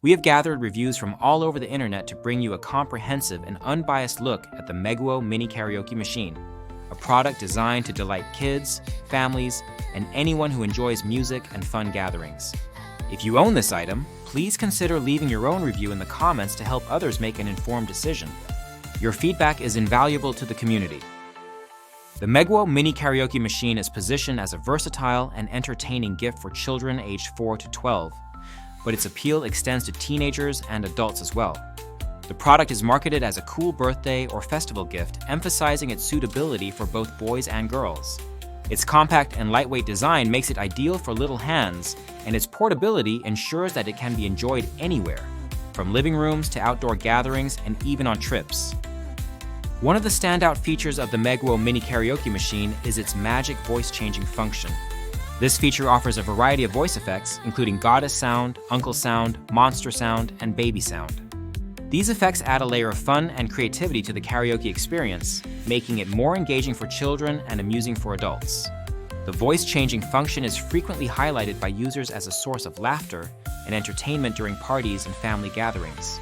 We have gathered reviews from all over the internet to bring you a comprehensive and unbiased look at the MEGUO Mini Karaoke Machine, a product designed to delight kids, families, and anyone who enjoys music and fun gatherings. If you own this item, please consider leaving your own review in the comments to help others make an informed decision. Your feedback is invaluable to the community. The MEGUO Mini Karaoke Machine is positioned as a versatile and entertaining gift for children aged 4 to 12, but its appeal extends to teenagers and adults as well. The product is marketed as a cool birthday or festival gift, emphasizing its suitability for both boys and girls. Its compact and lightweight design makes it ideal for little hands, and its portability ensures that it can be enjoyed anywhere, from living rooms to outdoor gatherings and even on trips. One of the standout features of the MEGUO Mini Karaoke Machine is its magic voice-changing function. This feature offers a variety of voice effects, including goddess sound, uncle sound, monster sound, and baby sound. These effects add a layer of fun and creativity to the karaoke experience, making it more engaging for children and amusing for adults. The voice-changing function is frequently highlighted by users as a source of laughter and entertainment during parties and family gatherings.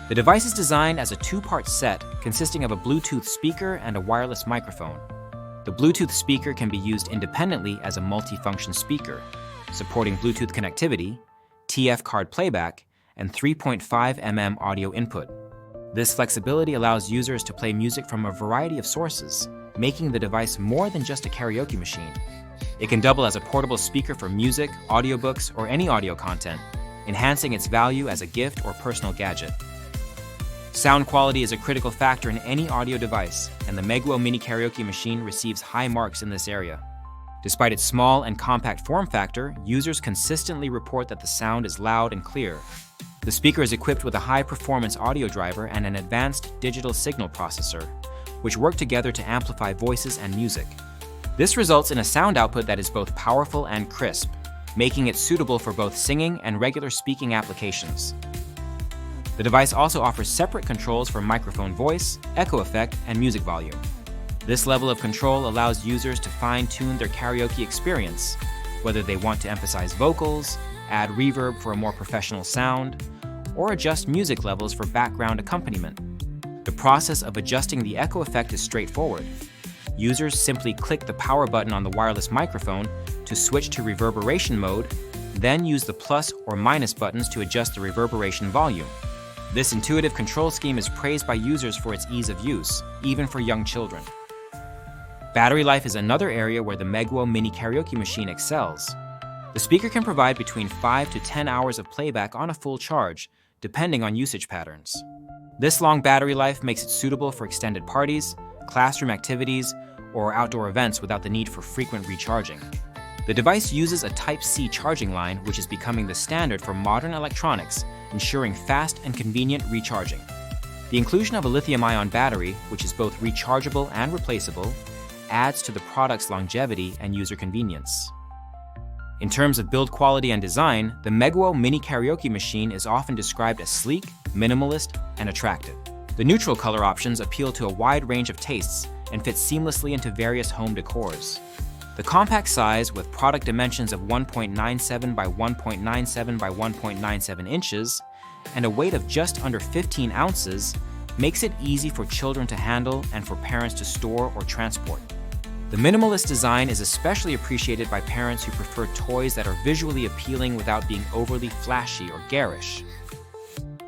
The device is designed as a two-part set consisting of a Bluetooth speaker and a wireless microphone. The Bluetooth speaker can be used independently as a multifunction speaker, supporting Bluetooth connectivity, TF card playback, and 3.5 mm audio input. This flexibility allows users to play music from a variety of sources, making the device more than just a karaoke machine. It can double as a portable speaker for music, audiobooks, or any audio content, enhancing its value as a gift or personal gadget. Sound quality is a critical factor in any audio device, and the MEGUO Mini Karaoke Machine receives high marks in this area. Despite its small and compact form factor, users consistently report that the sound is loud and clear. The speaker is equipped with a high-performance audio driver and an advanced digital signal processor, which work together to amplify voices and music. This results in a sound output that is both powerful and crisp, making it suitable for both singing and regular speaking applications. The device also offers separate controls for microphone voice, echo effect, and music volume. This level of control allows users to fine-tune their karaoke experience, whether they want to emphasize vocals, add reverb for a more professional sound, or adjust music levels for background accompaniment. The process of adjusting the echo effect is straightforward. Users simply click the power button on the wireless microphone to switch to reverberation mode, then use the plus or minus buttons to adjust the reverberation volume. This intuitive control scheme is praised by users for its ease of use, even for young children. Battery life is another area where the MEGUO Mini Karaoke Machine excels. The speaker can provide between 5 to 10 hours of playback on a full charge, depending on usage patterns. This long battery life makes it suitable for extended parties, classroom activities, or outdoor events without the need for frequent recharging. The device uses a Type-C charging line, which is becoming the standard for modern electronics, ensuring fast and convenient recharging. The inclusion of a lithium-ion battery, which is both rechargeable and replaceable, adds to the product's longevity and user convenience. In terms of build quality and design, the MEGUO Mini Karaoke Machine is often described as sleek, minimalist, and attractive. The neutral color options appeal to a wide range of tastes and fit seamlessly into various home decors. The compact size, with product dimensions of 1.97 by 1.97 by 1.97 inches and a weight of just under 15 ounces, makes it easy for children to handle and for parents to store or transport. The minimalist design is especially appreciated by parents who prefer toys that are visually appealing without being overly flashy or garish.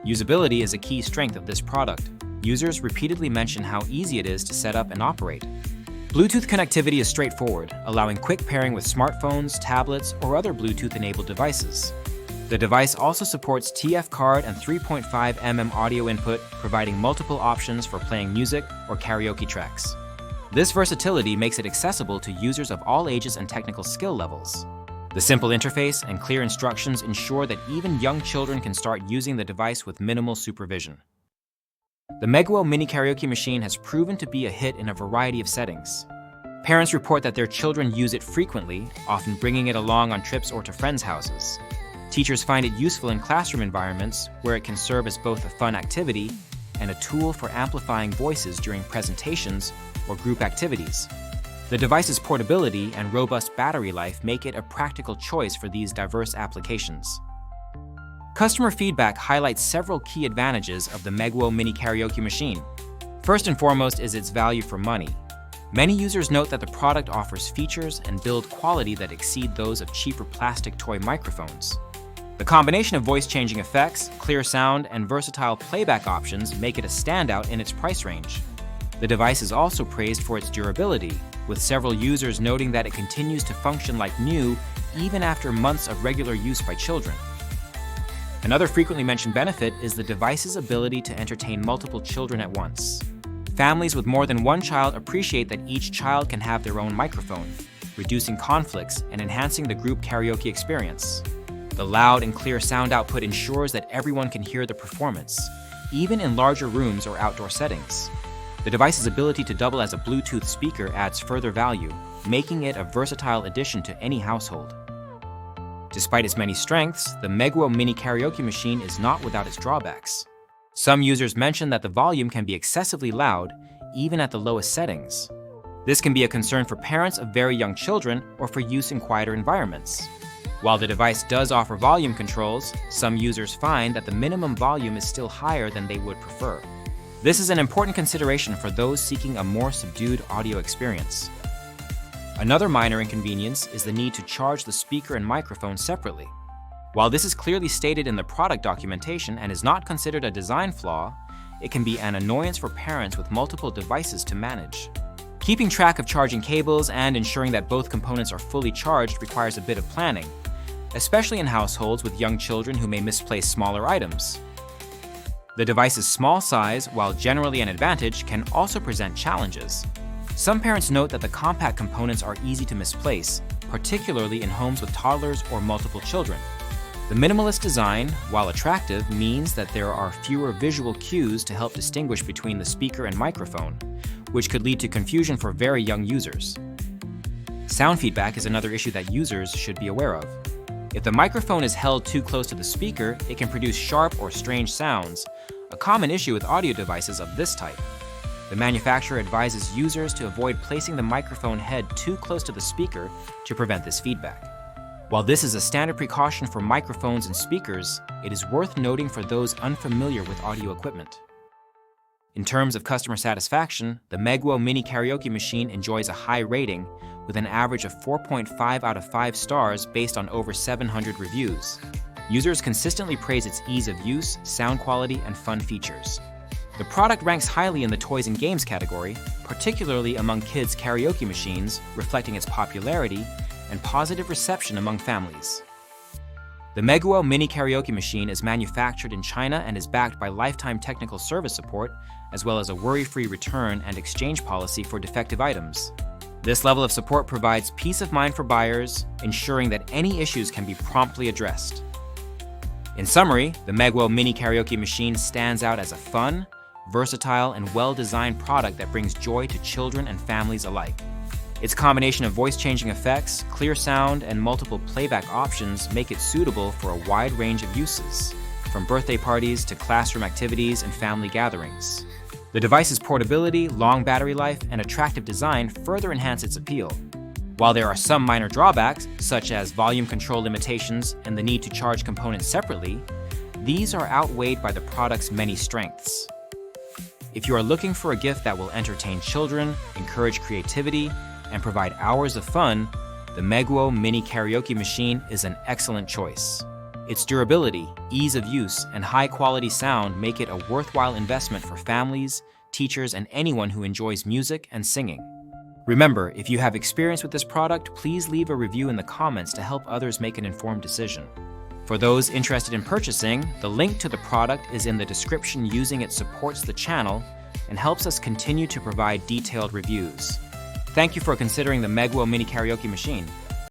Usability is a key strength of this product. Users repeatedly mention how easy it is to set up and operate. Bluetooth connectivity is straightforward, allowing quick pairing with smartphones, tablets, or other Bluetooth-enabled devices. The device also supports TF card and 3.5 mm audio input, providing multiple options for playing music or karaoke tracks. This versatility makes it accessible to users of all ages and technical skill levels. The simple interface and clear instructions ensure that even young children can start using the device with minimal supervision. The MEGUO Mini Karaoke Machine has proven to be a hit in a variety of settings. Parents report that their children use it frequently, often bringing it along on trips or to friends' houses. Teachers find it useful in classroom environments where it can serve as both a fun activity and a tool for amplifying voices during presentations or group activities. The device's portability and robust battery life make it a practical choice for these diverse applications. Customer feedback highlights several key advantages of the MEGUO Mini Karaoke Machine. First and foremost is its value for money. Many users note that the product offers features and build quality that exceed those of cheaper plastic toy microphones. The combination of voice-changing effects, clear sound, and versatile playback options make it a standout in its price range. The device is also praised for its durability, with several users noting that it continues to function like new even after months of regular use by children. Another frequently mentioned benefit is the device's ability to entertain multiple children at once. Families with more than one child appreciate that each child can have their own microphone, reducing conflicts and enhancing the group karaoke experience. The loud and clear sound output ensures that everyone can hear the performance, even in larger rooms or outdoor settings. The device's ability to double as a Bluetooth speaker adds further value, making it a versatile addition to any household. Despite its many strengths, the MEGUO Mini Karaoke Machine is not without its drawbacks. Some users mention that the volume can be excessively loud, even at the lowest settings. This can be a concern for parents of very young children or for use in quieter environments. While the device does offer volume controls, some users find that the minimum volume is still higher than they would prefer. This is an important consideration for those seeking a more subdued audio experience. Another minor inconvenience is the need to charge the speaker and microphone separately. While this is clearly stated in the product documentation and is not considered a design flaw, it can be an annoyance for parents with multiple devices to manage. Keeping track of charging cables and ensuring that both components are fully charged requires a bit of planning, especially in households with young children who may misplace smaller items. The device's small size, while generally an advantage, can also present challenges. Some parents note that the compact components are easy to misplace, particularly in homes with toddlers or multiple children. The minimalist design, while attractive, means that there are fewer visual cues to help distinguish between the speaker and microphone, which could lead to confusion for very young users. Sound feedback is another issue that users should be aware of. If the microphone is held too close to the speaker, it can produce sharp or strange sounds, a common issue with audio devices of this type. The manufacturer advises users to avoid placing the microphone head too close to the speaker to prevent this feedback. While this is a standard precaution for microphones and speakers, it is worth noting for those unfamiliar with audio equipment. In terms of customer satisfaction, the MEGUO Mini Karaoke Machine enjoys a high rating, with an average of 4.5 out of 5 stars based on over 700 reviews. Users consistently praise its ease of use, sound quality, and fun features. The product ranks highly in the toys and games category, particularly among kids' karaoke machines, reflecting its popularity and positive reception among families. The MEGUO Mini Karaoke Machine is manufactured in China and is backed by lifetime technical service support, as well as a worry-free return and exchange policy for defective items. This level of support provides peace of mind for buyers, ensuring that any issues can be promptly addressed. In summary, the MEGUO Mini Karaoke Machine stands out as a fun, versatile, and well-designed product that brings joy to children and families alike. Its combination of voice-changing effects, clear sound, and multiple playback options make it suitable for a wide range of uses, from birthday parties to classroom activities and family gatherings. The device's portability, long battery life, and attractive design further enhance its appeal. While there are some minor drawbacks, such as volume control limitations and the need to charge components separately, these are outweighed by the product's many strengths. If you are looking for a gift that will entertain children, encourage creativity, and provide hours of fun, the MEGUO Mini Karaoke Machine is an excellent choice. Its durability, ease of use, and high-quality sound make it a worthwhile investment for families, teachers, and anyone who enjoys music and singing. Remember, if you have experience with this product, please leave a review in the comments to help others make an informed decision. For those interested in purchasing, the link to the product is in the description, using it supports the channel and helps us continue to provide detailed reviews. Thank you for considering the MEGUO Mini Karaoke Machine.